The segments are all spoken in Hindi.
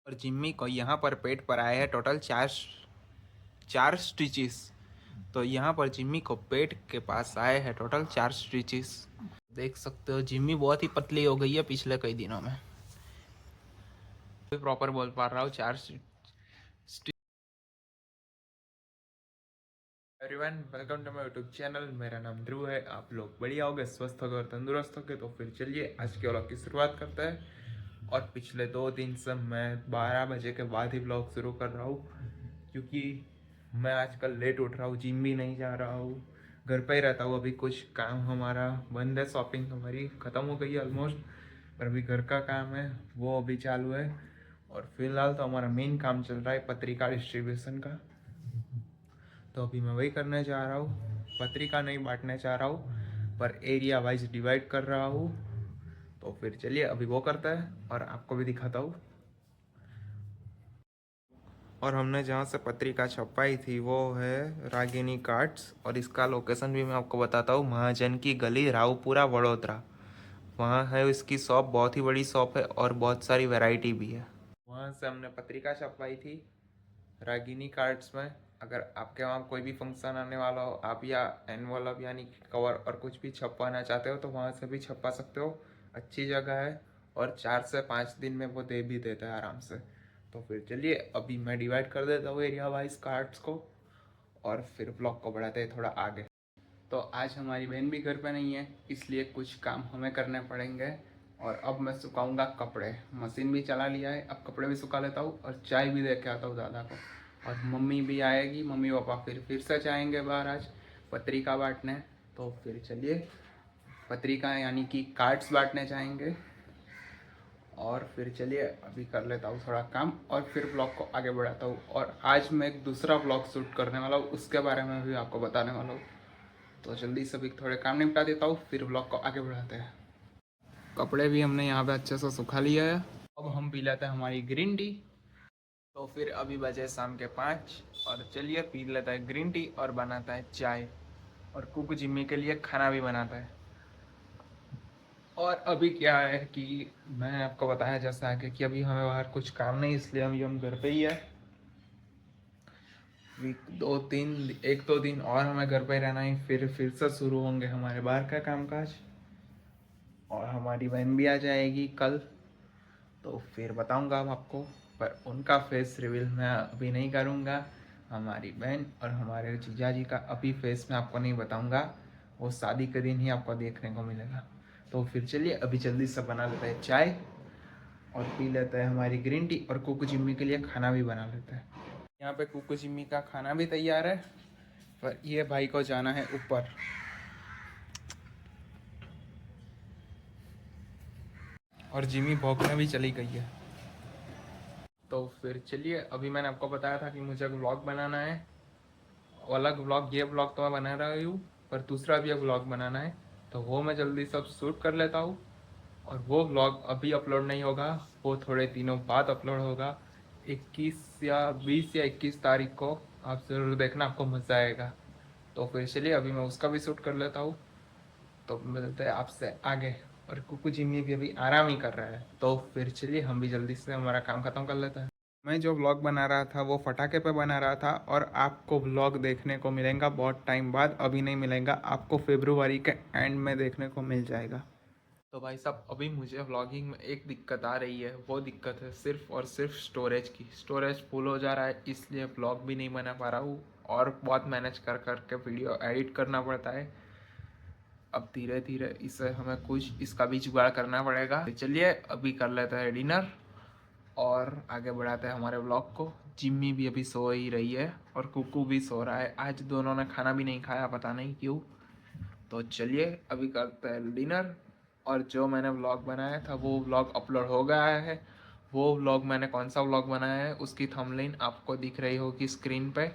और जिम्मी को यहाँ पर पेट पर आए हैं टोटल चार स्टिचेस। तो यहाँ पर जिम्मी को पेट के पास आए हैं टोटल 4 स्टिचेस। देख सकते हो जिम्मी बहुत ही पतली हो गई है पिछले कई दिनों में। प्रॉपर बोल पा रहा हूँ 4 stitch. Everyone welcome to my YouTube channel. मेरा नाम ध्रुव है। आप लोग बढ़िया होगे, स्वस्थ होगे और तंदुरुस्त होगे। तो फिर चलिए आज के व्लॉग की शुरुआत करते हैं। और पिछले 2 दिन से मैं 12 बजे के बाद ही व्लॉग शुरू कर रहा हूँ, क्योंकि मैं आजकल लेट उठ रहा हूँ, जिम भी नहीं जा रहा हूँ, घर पे ही रहता हूँ। अभी कुछ काम हमारा बंद है, शॉपिंग हमारी ख़त्म हो गई है ऑलमोस्ट, पर अभी घर का काम है वो अभी चालू है। और फिलहाल तो हमारा मेन काम चल रहा है पत्रिका डिस्ट्रीब्यूशन का। तो अभी मैं वही करने जा रहा हूँ। पत्रिका नहीं बांटने चाह रहा हूँ, पर एरिया वाइज डिवाइड कर रहा हूँ। तो फिर चलिए अभी वो करता है और आपको भी दिखाता हूँ। और हमने जहाँ से पत्रिका छपवाई थी वो है रागिनी कार्ड्स, और इसका लोकेशन भी मैं आपको बताता हूँ, महाजन की गली, रावपुरा, वडोदरा। वहाँ है इसकी शॉप, बहुत ही बड़ी शॉप है और बहुत सारी वैरायटी भी है। वहाँ से हमने पत्रिका छपवाई थी रागिनी कार्ड्स में। अगर आपके वहाँ कोई भी फंक्शन आने वाला हो, आप या एनवलप यानी कवर और कुछ भी छपवाना चाहते हो तो वहाँ से भी छपवा सकते हो। अच्छी जगह है और 4 से 5 दिन में वो दे भी देता है आराम से। तो फिर चलिए अभी मैं डिवाइड कर देता हूँ एरिया वाइज कार्ड्स को, और फिर ब्लॉग को बढ़ाते हैं थोड़ा आगे। तो आज हमारी बहन भी घर पे नहीं है, इसलिए कुछ काम हमें करने पड़ेंगे। और अब मैं सुखाऊंगा कपड़े, मशीन भी चला लिया है, अब कपड़े भी सुखा लेता हूँ और चाय भी दे के आता हूँ दादा को। और मम्मी भी आएगी, मम्मी पापा फिर से जाएंगे बाहर आज पत्रिका बांटने। तो फिर चलिए पत्रिका यानी कि कार्ड्स बांटने जाएंगे। और फिर चलिए अभी कर लेता हूँ थोड़ा काम और फिर ब्लॉग को आगे बढ़ाता हूँ। और आज मैं एक दूसरा ब्लॉग शूट करने वाला हूँ, उसके बारे में भी आपको बताने वाला हूँ। तो जल्दी से भी थोड़े काम निपटा देता हूँ, फिर ब्लॉग को आगे बढ़ाते हैं। कपड़े भी हमने यहाँ पे अच्छे से सुखा लिया है। अब हम पी लेते हैं हमारी ग्रीन टी। तो फिर अभी बजे शाम के 5 और चलिए पी लेता है ग्रीन टी और बनाता है चाय। और कुक जिम्मी के लिए खाना भी बनाता है। और अभी क्या है कि मैंने आपको बताया जैसे आगे कि अभी हमें बाहर कुछ काम नहीं, इसलिए हम घर पे ही है। वीक 2-3 1-2 दिन और हमें घर पे रहना है, फिर से शुरू होंगे हमारे बाहर का कामकाज। और हमारी बहन भी आ जाएगी कल, तो फिर बताऊंगा हम आपको, पर उनका फेस रिवील मैं अभी नहीं करूंगा। हमारी बहन और हमारे जीजा जी का अभी फेस मैं आपको नहीं बताऊंगा, वो शादी के दिन ही आपको देखने को मिलेगा। तो फिर चलिए अभी जल्दी से बना लेते हैं चाय और पी लेते हैं हमारी ग्रीन टी, और कुकू जिम्मी के लिए खाना भी बना लेते हैं। यहाँ पे कुकू जिम्मी का खाना भी तैयार है, पर ये भाई को जाना है ऊपर। और जिम्मी भौंकने भी चली गई है। तो फिर चलिए अभी मैंने आपको बताया था कि मुझे व्लॉग बनाना है, अलग व्लॉग। ये व्लॉग तो मैं बना रहा हूँ, पर दूसरा भी एक व्लॉग बनाना है। तो वो मैं जल्दी सब शूट कर लेता हूँ, और वो व्लॉग अभी अपलोड नहीं होगा, वो थोड़े दिनों बाद अपलोड होगा। 21 या 20 या 21 तारीख को आप ज़रूर देखना, आपको मज़ा आएगा। तो फिर चलिए अभी मैं उसका भी शूट कर लेता हूँ। तो मिलते हैं आपसे आगे। और कुकू जिम्मी भी अभी आराम ही कर रहा है। तो फिर चलिए हम भी जल्दी से हमारा काम ख़त्म कर लेते हैं। मैं जो व्लॉग बना रहा था वो फटाके पे बना रहा था, और आपको व्लॉग देखने को मिलेगा बहुत टाइम बाद, अभी नहीं मिलेगा आपको, फरवरी के एंड में देखने को मिल जाएगा। तो भाई साहब अभी मुझे व्लॉगिंग में एक दिक्कत आ रही है, वो दिक्कत है सिर्फ और सिर्फ स्टोरेज की। स्टोरेज फुल हो जा रहा है, इसलिए व्लॉग भी नहीं बना पा रहा हूँ, और बहुत मैनेज कर करके वीडियो एडिट करना पड़ता है। अब धीरे धीरे इसे हमें कुछ इसका भी जुगाड़ करना पड़ेगा। तो चलिए अभी कर लेते हैं डिनर और आगे बढ़ाते हैं हमारे व्लॉग को। जिम्मी भी अभी सो ही रही है और कुकू भी सो रहा है, आज दोनों ने खाना भी नहीं खाया, पता नहीं क्यों। तो चलिए अभी करते हैं डिनर। और जो मैंने व्लॉग बनाया था वो व्लॉग अपलोड हो गया है। वो व्लॉग मैंने कौन सा व्लॉग बनाया है उसकी थंबनेल आपको दिख रही होगी स्क्रीन पे।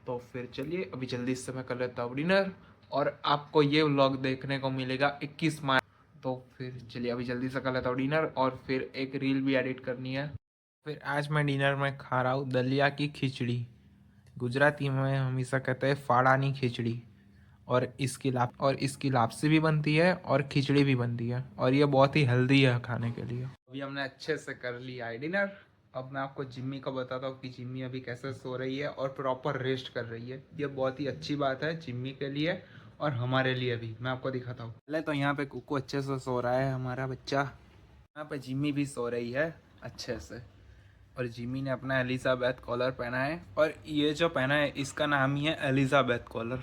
तो फिर चलिए अभी जल्दी से मैं कर लेता हूँ डिनर, और आपको ये व्लॉग देखने को मिलेगा 21 मार्च। तो फिर चलिए अभी जल्दी से कर लेता हूँ डिनर, और फिर एक रील भी एडिट करनी है। फिर आज मैं डिनर में खा रहा हूँ दलिया की खिचड़ी। गुजराती में हमेशा कहते हैं फाड़ानी खिचड़ी। और इसकी लापसी भी बनती है और खिचड़ी भी बनती है, और ये बहुत ही हेल्दी है खाने के लिए। अभी हमने अच्छे से कर लिया है डिनर, अब मैं आपको जिम्मी का बताता हूँ कि जिम्मी अभी कैसे सो रही है और प्रॉपर रेस्ट कर रही है। ये बहुत ही अच्छी बात है जिम्मी के लिए और हमारे लिए भी। मैं आपको दिखाता हूँ। पहले तो यहाँ पे कुकू अच्छे से सो रहा है हमारा बच्चा। यहाँ पे जिम्मी भी सो रही है अच्छे से। और जिम्मी ने अपना एलिजाबेथ कॉलर पहना है और ये जो पहना है इसका नाम ही है एलिजाबेथ कॉलर।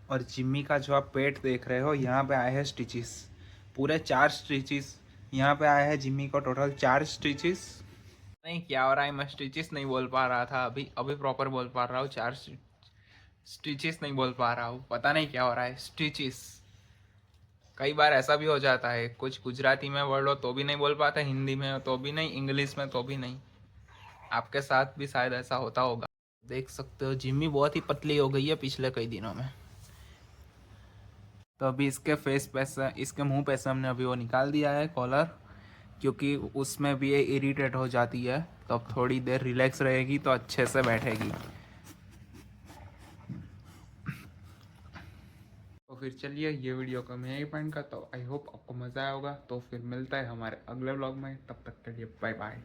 और जिम्मी का जो आप पेट देख रहे हो यहाँ पे आए हैं स्टिचेस, पूरे 4 स्टिचेस यहाँ पे आए हैं जिम्मी को, टोटल 4 स्टिचेस। नहीं क्या हो रहा है, मैं स्टिचेस नहीं बोल पा रहा था, अभी अभी प्रॉपर बोल पा रहा हूँ। 4 स्टिचेस नहीं बोल पा रहा हूँ, पता नहीं क्या हो रहा है। स्टिचेस, कई बार ऐसा भी हो जाता है, कुछ गुजराती में वर्ड हो तो भी नहीं बोल पाते, हिंदी में हो तो भी नहीं, इंग्लिश में तो भी नहीं। आपके साथ भी शायद ऐसा होता होगा। देख सकते हो जिम्मी बहुत ही पतली हो गई है पिछले कई दिनों में। तो अभी इसके फेस पे से, इसके मुंह पे से हमने अभी वो निकाल दिया है कॉलर, क्योंकि उसमें भी ये इरिटेट हो जाती है। तो अब थोड़ी देर रिलैक्स रहेगी तो अच्छे से बैठेगी। तो फिर चलिए ये वीडियो को मैं यही पॉइंट करता हूँ। आई होप आपको मज़ा आया होगा। तो फिर मिलता है हमारे अगले व्लॉग में, तब तक के लिए बाय बाय।